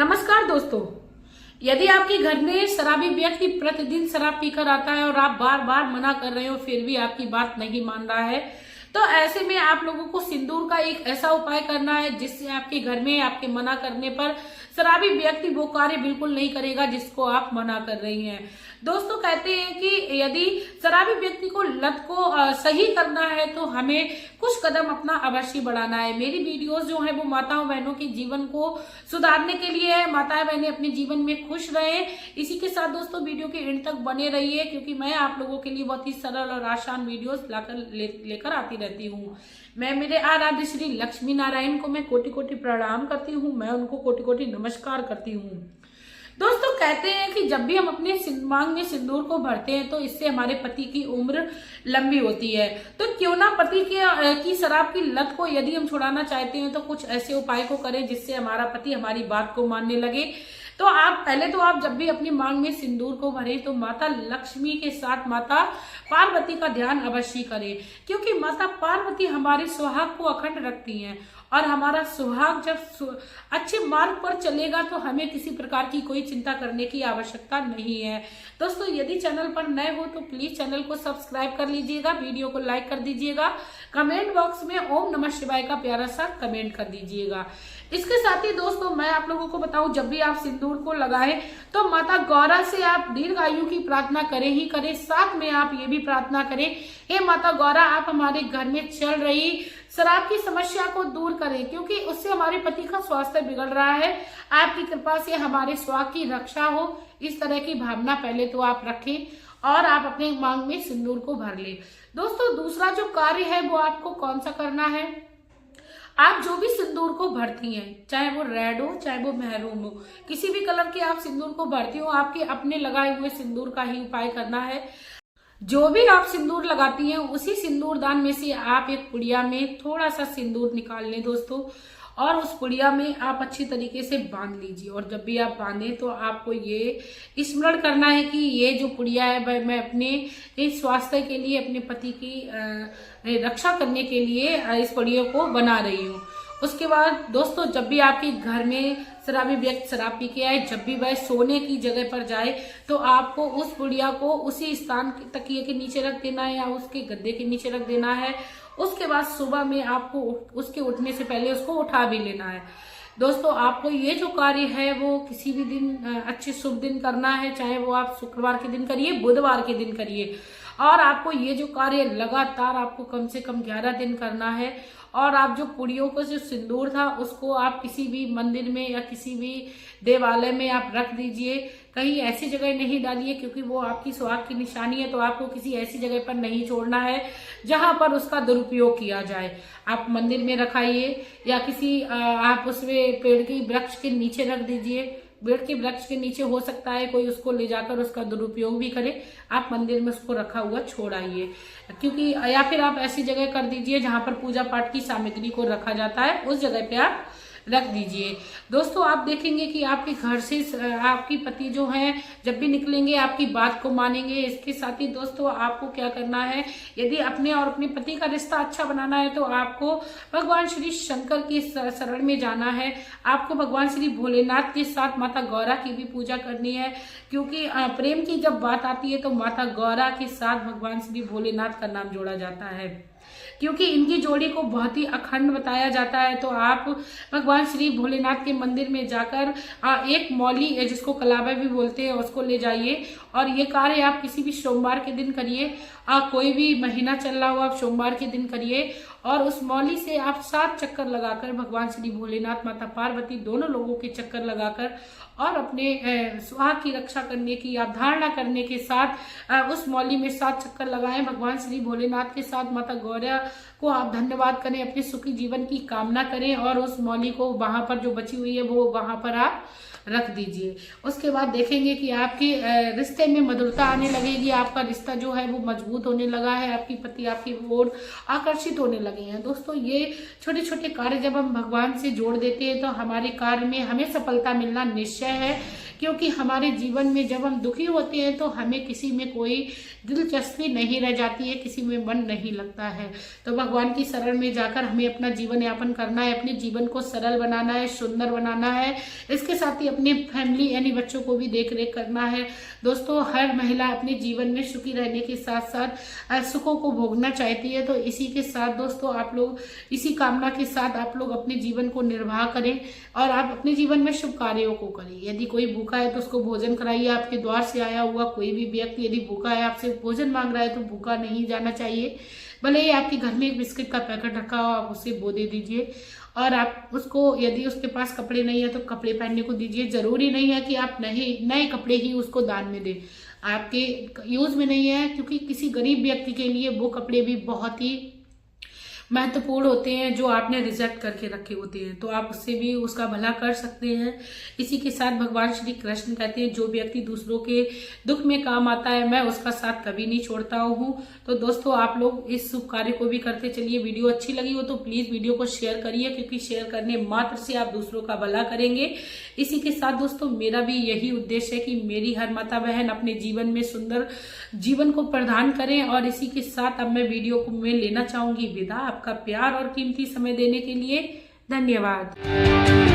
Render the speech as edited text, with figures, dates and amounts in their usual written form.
नमस्कार दोस्तों, यदि आपके घर में शराबी व्यक्ति प्रतिदिन शराब पीकर आता है और आप बार बार मना कर रहे हो फिर भी आपकी बात नहीं मान रहा है, तो ऐसे में आप लोगों को सिंदूर का एक ऐसा उपाय करना है जिससे आपके घर में आपके मना करने पर शराबी व्यक्ति वो कार्य बिल्कुल नहीं करेगा जिसको आप मना कर रही हैं। दोस्तों, कहते हैं कि यदि शराबी व्यक्ति को लत को सही करना है तो हमें कुछ कदम अपना अवश्य बढ़ाना है। मेरी वीडियोस जो है वो माताओं बहनों के जीवन को सुधारने के लिए है। माताएं बहनें अपने जीवन में खुश रहे, इसी के साथ दोस्तों वीडियो के एंड तक बने रहिए, क्योंकि मैं आप लोगों के लिए बहुत ही सरल और आसान वीडियोस लेकर आती रहती हूँ। मैं मेरे आराध्य श्री लक्ष्मी नारायण को मैं कोटि कोटि प्रणाम करती हूँ, मैं उनको कोटि कोटि नमस्कार करती हूँ। दोस्तों, कहते हैं कि जब भी हम अपने मांग में सिंदूर को भरते हैं तो इससे हमारे पति की उम्र लंबी होती है। तो क्यों ना पति की शराब की लत को यदि हम छुड़ाना चाहते हैं तो कुछ ऐसे उपाय को करें जिससे हमारा पति हमारी बात को मानने लगे। तो आप जब भी अपनी मांग में सिंदूर को भरें तो माता लक्ष्मी के साथ माता पार्वती का ध्यान अवश्य करें, क्योंकि माता पार्वती हमारे सुहाग को अखंड रखती हैं और हमारा सुहाग जब अच्छे मार्ग पर चलेगा तो हमें किसी प्रकार की कोई चिंता करने की आवश्यकता नहीं है। दोस्तों, यदि चैनल पर नए हो तो प्लीज चैनल को सब्सक्राइब कर लीजिएगा, वीडियो को लाइक कर दीजिएगा, कमेंट बॉक्स में ओम नमः शिवाय का प्यारा सा कमेंट कर दीजिएगा। इसके साथ ही दोस्तों मैं आप लोगों को बताऊं, जब भी आप सिंदूर को लगाएं तो माता गौरा से आप दीर्घायु की प्रार्थना करें ही करें। साथ में आप ये भी प्रार्थना करें, हे माता गौरा, आप हमारे घर में चल रही शराब की समस्या को दूर करें, क्योंकि उससे हमारे पति का स्वास्थ्य बिगड़ रहा है। आपकी कृपा से हमारे स्वास्थ्य की रक्षा हो, इस तरह की भावना पहले तो आप रखें और आप अपने मांग में सिंदूर को भर ले। दोस्तों, दूसरा जो कार्य है वो आपको कौन सा करना है, आप जो भी सिंदूर को भरती हैं, चाहे वो रेड हो चाहे वो मैरून हो, किसी भी कलर के आप सिंदूर को भरती हो, आपके अपने लगाए हुए सिंदूर का ही उपाय करना है। जो भी आप सिंदूर लगाती हैं उसी सिंदूर दान में से आप एक पुड़िया में थोड़ा सा सिंदूर निकाल लें दोस्तों, और उस पुड़िया में आप अच्छी तरीके से बांध लीजिए। और जब भी आप बांधें तो आपको ये स्मरण करना है कि ये जो पुड़िया है मैं अपने स्वास्थ्य के लिए, अपने पति की रक्षा करने के लिए इस पुड़िया को बना रही हूँ। उसके बाद दोस्तों, जब भी आपके घर में शराबी व्यक्ति शराब पी के आए, जब भी वह सोने की जगह पर जाए तो आपको उस पुड़िया को उसी स्थान तकिए के नीचे रख देना है या उसके गद्दे के नीचे रख देना है। उसके बाद सुबह में आपको उसके उठने से पहले उसको उठा भी लेना है। दोस्तों, आपको ये जो कार्य है वो किसी भी दिन अच्छे शुभ दिन करना है, चाहे वो आप शुक्रवार के दिन करिए, बुधवार के दिन करिए, और आपको ये जो कार्य लगातार आपको कम से कम 11 दिन करना है। और आप जो पुड़ियों को जो सिंदूर था उसको आप किसी भी मंदिर में या किसी भी देवालय में आप रख दीजिए, कहीं ऐसी जगह नहीं डालिए, क्योंकि वो आपकी सुहाग की निशानी है। तो आपको किसी ऐसी जगह पर नहीं छोड़ना है जहां पर उसका दुरुपयोग किया जाए। आप मंदिर में रखाइए या किसी आप उसमें पेड़ के वृक्ष के नीचे रख दीजिए। पेड़ के वृक्ष के नीचे हो सकता है कोई उसको ले जाकर उसका दुरुपयोग भी करे, आप मंदिर में उसको रखा हुआ छोड़ आइए, क्योंकि या फिर आप ऐसी जगह कर दीजिए जहां पर पूजा पाठ की सामग्री को रखा जाता है, उस जगह पे आप रख दीजिए। दोस्तों, आप देखेंगे कि आपके घर से आपकी पति जो हैं जब भी निकलेंगे आपकी बात को मानेंगे। इसके साथ ही दोस्तों आपको क्या करना है, यदि अपने और अपने पति का रिश्ता अच्छा बनाना है तो आपको भगवान श्री शंकर की शरण में जाना है। आपको भगवान श्री भोलेनाथ के साथ माता गौरा की भी पूजा करनी है, क्योंकि प्रेम की जब बात आती है तो माता गौरा के साथ भगवान श्री भोलेनाथ का नाम जोड़ा जाता है, क्योंकि इनकी जोड़ी को बहुत ही अखंड बताया जाता है। तो आप भगवान श्री भोलेनाथ के मंदिर में जाकर एक मौली, जिसको कलावा भी बोलते हैं, उसको ले जाइए और ये कार्य आप किसी भी सोमवार के दिन करिए। कोई भी महीना चल रहा हो आप सोमवार के दिन करिए और उस मौली से आप 7 चक्कर लगाकर भगवान श्री भोलेनाथ माता पार्वती दोनों लोगों के चक्कर लगाकर और अपने सुहाग की रक्षा करने की अवधारणा करने के साथ उस मौली में 7 चक्कर लगाएं। भगवान श्री भोलेनाथ के साथ माता गौरा को आप धन्यवाद करें, अपने सुखी जीवन की कामना करें और उस मौली को वहां पर जो बची हुई है वो वहां पर आप रख दीजिए। उसके बाद देखेंगे कि आपके रिश्ते में मधुरता आने लगेगी, आपका रिश्ता जो है वो मजबूत होने लगा है, आपकी पति आपकी ओर आकर्षित होने लगे हैं। दोस्तों, ये छोटे छोटे कार्य जब हम भगवान से जोड़ देते हैं तो हमारे कार्य में हमें सफलता मिलना निश्चय है, क्योंकि हमारे जीवन में जब हम दुखी होते हैं तो हमें किसी में कोई दिलचस्पी नहीं रह जाती है, किसी में मन नहीं लगता है। तो भगवान की शरण में जाकर हमें अपना जीवन यापन करना है, अपने जीवन को सरल बनाना है, सुंदर बनाना है। इसके साथ ही अपनी फैमिली यानी बच्चों को भी देख रेख करना है। दोस्तों, हर महिला अपने जीवन में सुखी रहने के साथ साथ सुखों को भोगना चाहती है। तो इसी के साथ दोस्तों, आप लोग इसी कामना के साथ आप लोग अपने जीवन को निर्वाह करें और आप अपने जीवन में शुभ कार्यों को करें। यदि कोई भूखा है तो उसको भोजन कराइए। आपके द्वार से आया हुआ कोई भी व्यक्ति यदि भूखा है, आपसे भोजन मांग रहा है, तो भूखा नहीं जाना चाहिए। भले ही आपके घर में एक बिस्किट का पैकेट रखा हो, आप उसे वो दे दीजिए। और आप उसको, यदि उसके पास कपड़े नहीं है तो कपड़े पहनने को दीजिए। जरूरी नहीं है कि आप नए कपड़े ही उसको दान में दें, आपके यूज में नहीं है, क्योंकि किसी गरीब व्यक्ति के लिए वो कपड़े भी बहुत ही महत्वपूर्ण होते हैं जो आपने रिजेक्ट करके रखे होते हैं। तो आप उससे भी उसका भला कर सकते हैं। इसी के साथ भगवान श्री कृष्ण कहते हैं, जो व्यक्ति दूसरों के दुख में काम आता है, मैं उसका साथ कभी नहीं छोड़ता हूँ। तो दोस्तों, आप लोग इस शुभ कार्य को भी करते चलिए। वीडियो अच्छी लगी हो तो प्लीज वीडियो को शेयर करिए, क्योंकि शेयर करने मात्र से आप दूसरों का भला करेंगे। इसी के साथ दोस्तों, मेरा भी यही उद्देश्य है कि मेरी हर माता बहन अपने जीवन में सुंदर जीवन को प्रदान करें। और इसी के साथ अब मैं वीडियो को मैं लेना चाहूंगी विदा। आपका प्यार और कीमती समय देने के लिए धन्यवाद।